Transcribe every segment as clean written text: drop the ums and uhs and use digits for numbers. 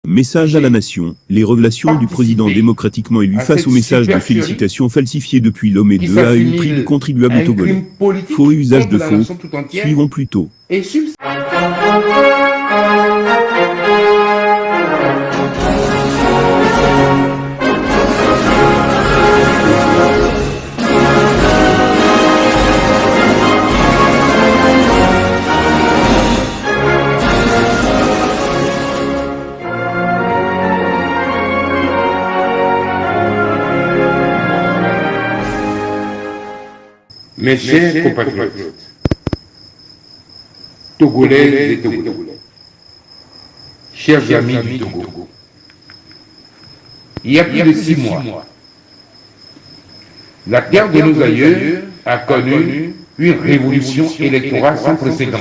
Message à la nation. Les révélations du président démocratiquement élu face aux messages de félicitations falsifiés depuis l'homme et de a eu pris du contribuable togolais. Faux et usage de faux. Suivons plutôt. Mes chers compatriotes, Togolais et Togolais, chers amis du Togo, il y a plus de 6 mois, la terre de nos aïeux a connu une révolution électorale sans précédent,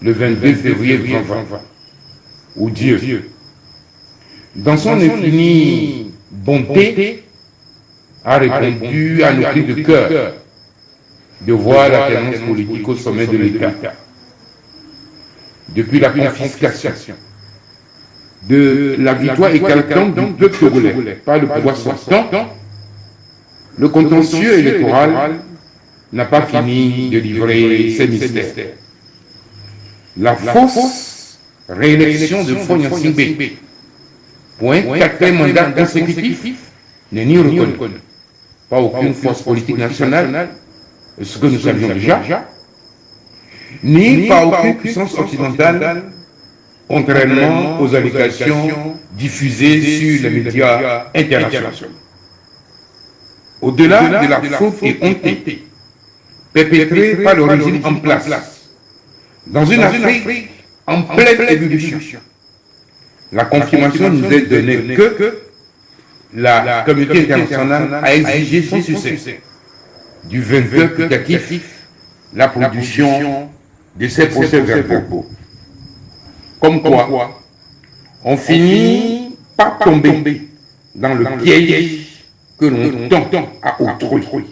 le 22 février 2020, où Dieu, dans son infinie bonté, a répondu à nos cris de cœur de voir la tendance politique au sommet de l'État. Depuis la confiscation de la victoire éclatante du peuple togolais par le pouvoir sortant, le contentieux électoral n'a pas fini de livrer ses mystères. La fausse réélection de Faure Gnassingbé pour un 4e mandat consécutif n'est ni reconnu par aucune force politique nationale, ce que nous savions déjà, ni par aucune puissance occidentale, contrairement aux allégations diffusées sur les médias internationaux. Au-delà de la faute et honte perpétrée par le régime en place, dans une Afrique en pleine ébullition, la confirmation nous est donnée que la communauté internationale a exigé sans succès du vainqueur putatif la production de ces procès-verbaux. Comme quoi, on finit par tomber dans le piège que l'on tend à autrui.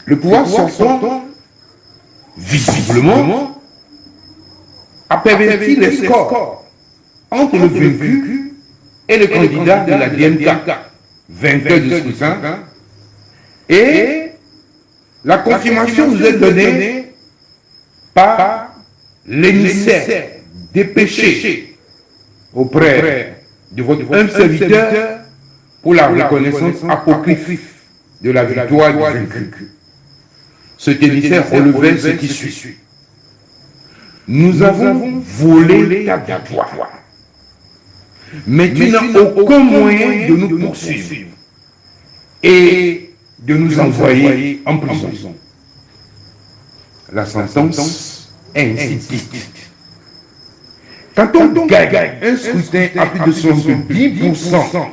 Le pouvoir sortant, visiblement, a perverti les scores entre le vaincu et le candidat de la DMK, vainqueur du scrutin, et la confirmation nous est donnée par l'émissaire dépêché auprès de votre humble serviteur pour la reconnaissance apocryphe de la victoire du vaincu. Cet émissaire relevait ce qui suit. Nous avons volé ta victoire, mais tu n'as aucun moyen de nous poursuivre et de nous envoyer en prison. La sentence est ainsi dite. Quand on gagne un scrutin à plus de 70%,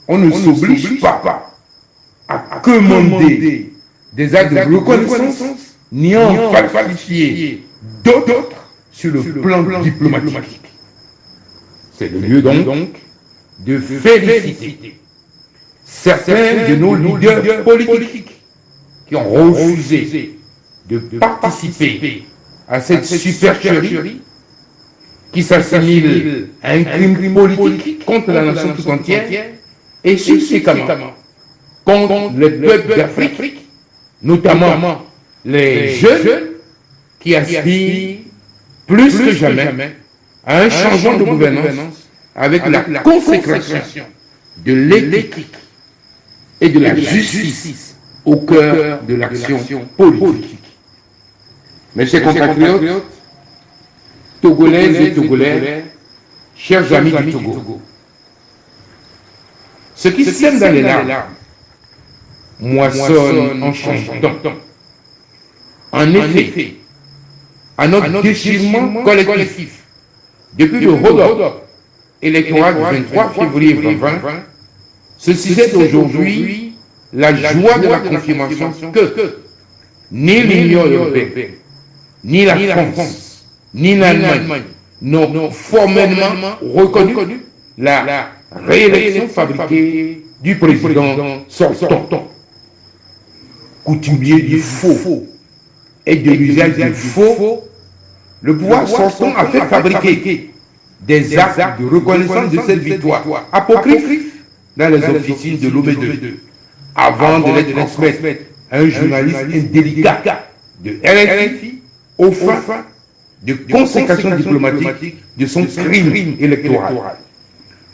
on ne s'oblige pas à commander des actes de reconnaissance ni en falsifier d'autres sur le plan diplomatique. C'est le lieu donc de féliciter certains de nos leaders politiques qui ont refusé de participer à cette supercherie qui s'assimile à un crime politique contre la nation tout entière et subséquemment contre les peuples d'Afrique, notamment les jeunes qui aspirent plus que jamais à un changement de gouvernance avec la consécration de l'éthique et de la justice au cœur de l'action politique. Mes chers compatriotes, Togolaises et Togolais, chers amis du Togo, ce qui sème dans les larmes moissonne en changeant. En effet, à notre déchirement collectif, depuis le hold-up électoral du 23 février 2020, ceci est aujourd'hui la joie de la confirmation que ni l'Union européenne, ni la France, ni l'Allemagne n'ont formellement reconnu la réélection fabriquée du président sortant. Coutumier du faux et de l'usage du faux, le pouvoir sortant a fait fabriquer des actes de reconnaissance de cette victoire apocryphe dans les officines de Lomé II, avant de les transmettre à un journaliste indélicat de RFI aux fins de consécration diplomatique de son crime électoral.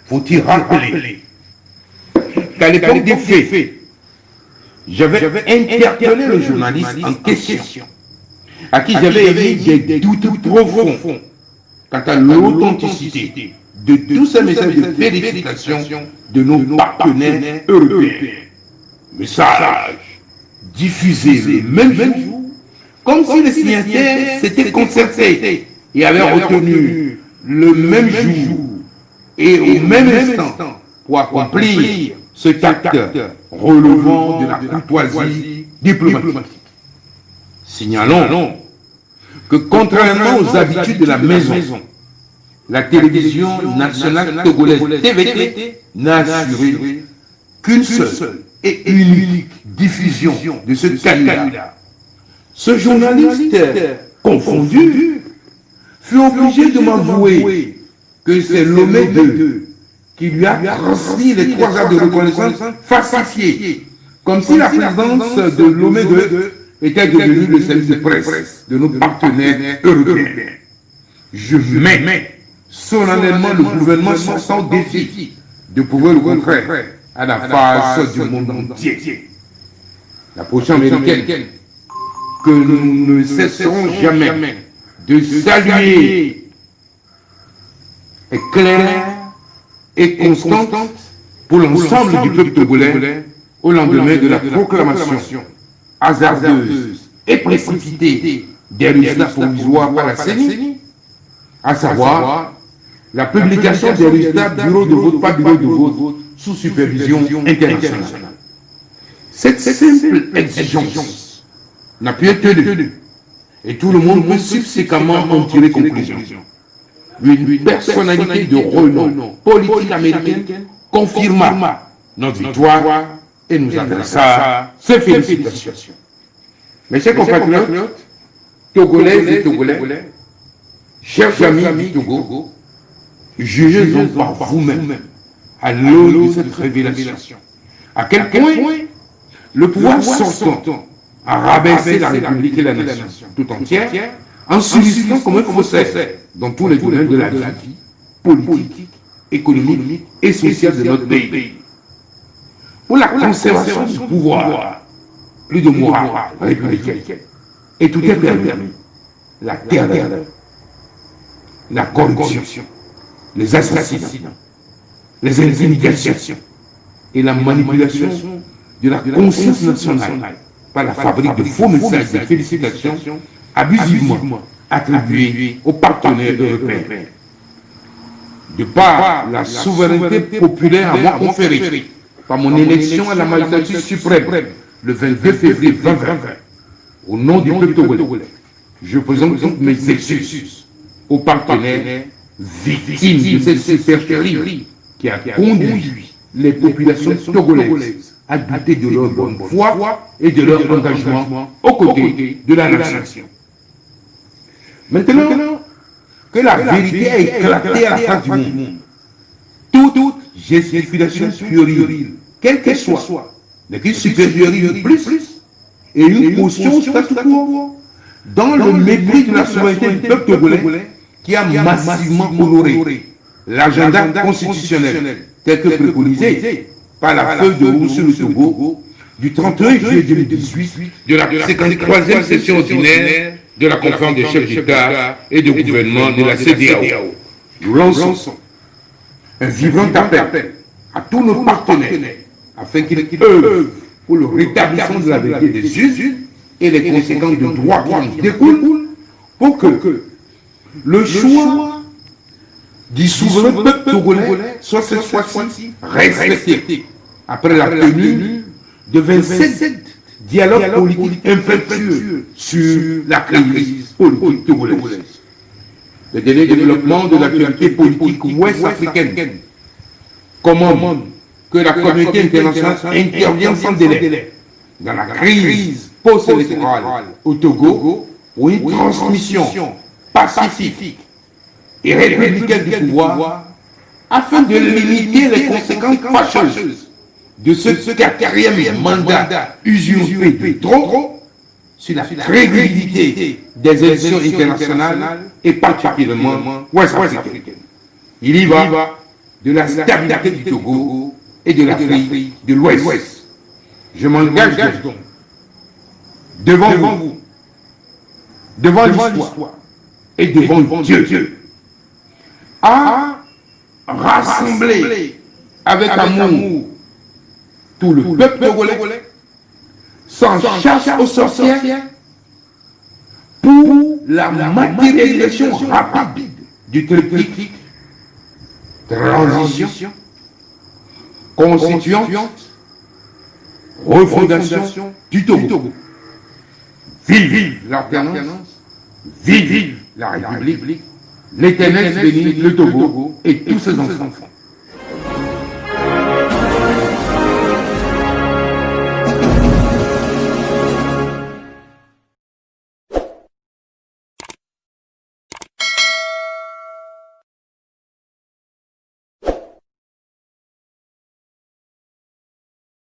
Faut-il rappeler qu'à l'époque des faits, j'avais interpellé le journaliste en question, à qui j'avais émis des doutes profonds quant à l'authenticité de tous ces messages de félicitations de nos partenaires européens. Messages diffusés le même jour, comme si les signataires s'étaient concertés et avaient retenu le même jour et au même instant pour accomplir ce acte relevant de la courtoisie diplomatique. Signalons que contrairement aux habitudes de la maison, la télévision nationale togolaise TVT n'a assuré qu'une seule et unique diffusion de ce candidat. Ce journaliste confondu fut obligé de m'avouer que c'est Lomé II qui lui a transmis les 3 actes de reconnaissance falsifiés, comme si la présidence de Lomé II était devenue le service de presse de nos partenaires européens. Je mets solennellement le gouvernement sortant au défi de prouver le contraire à la face du monde entier. La position américaine que nous ne cesserons jamais de saluer est claire et constante pour l'ensemble du peuple togolais au lendemain de la proclamation hasardeuse et précipitée des résultats provisoires par la CENI, à savoir la publication des résultats bureau de vote par bureau de vote sous supervision internationale. Cette simple exigence n'a pu être tenue et tout le monde peut subséquemment en tirer conclusion. Une personnalité de renom politique américaine confirma notre victoire et nous adressa ses félicitations. Mes chers compatriotes, Togolaises et Togolais, chers amis du Togo, jugez donc par vous-même, à l'aune de cette révélation, à quel point le pouvoir sortant a rabaissé la République et la nation tout entière en subissant comme un faussaire dans tous les domaines de la vie politique, économique et sociale de notre pays. Pour la conservation du pouvoir, plus de morale républicaine. Et tout est permis. La terreur, la corruption, les assassinats, les intimidations et la manipulation de la conscience nationale par la fabrique de faux messages de félicitations abusivement attribués aux partenaires européens. De par la souveraineté populaire à moi conférée par mon élection à la magistrature suprême le 22 février 2020, au nom du peuple togolais, je présente donc mes excuses aux partenaires victimes de cette supercherie qui a conduit les populations togolaises à douter de leur bonne foi et de leur engagement aux côtés de la nation. Maintenant que la vérité a éclaté à la face du monde, toute gesticulation puérile, quelle qu'elle soit, n'est qu'une supérieurité de plus et une caution au statu quo dans le mépris de la souveraineté du peuple togolais qui a massivement honoré l'agenda constitutionnel tel que préconisé par la feuille de route sur le Togo du 31 juillet 2018 de la 53e session ordinaire de la conférence des chefs d'État et de gouvernement de la CEDEAO. Nous lançons un vibrant appel à tous nos partenaires afin qu'ils œuvrent pour le rétablissement de la vérité des us et les conséquences de droit qui en découlent pour que le choix du souverain peuple togolais soit cette fois-ci respecté après la tenue de 27 dialogues politiques infructueux sur la crise politique togolaise. Le dernier développement de l'actualité politique ouest-africaine commande que la communauté internationale intervienne sans délai dans la crise post-électorale au Togo pour une transmission pacifique et républicaine du pouvoir afin de limiter les conséquences fâcheuses de ce quatrième mandat usurpé de trop sur la crédibilité des élections internationales et particulièrement ouest-africaines. Il y va de la stabilité du Togo et de l'Afrique de l'Ouest. Je m'engage donc devant vous, devant l'histoire et devant Dieu, à rassembler avec amour tout le peuple togolais, sans chasse aux sorcières, pour la matérialisation rapide du triptyque transition, constituante, refondation du Togo. Vive l'alternance, vive la République, l'Éternel bénit le Togo et tous ses enfants.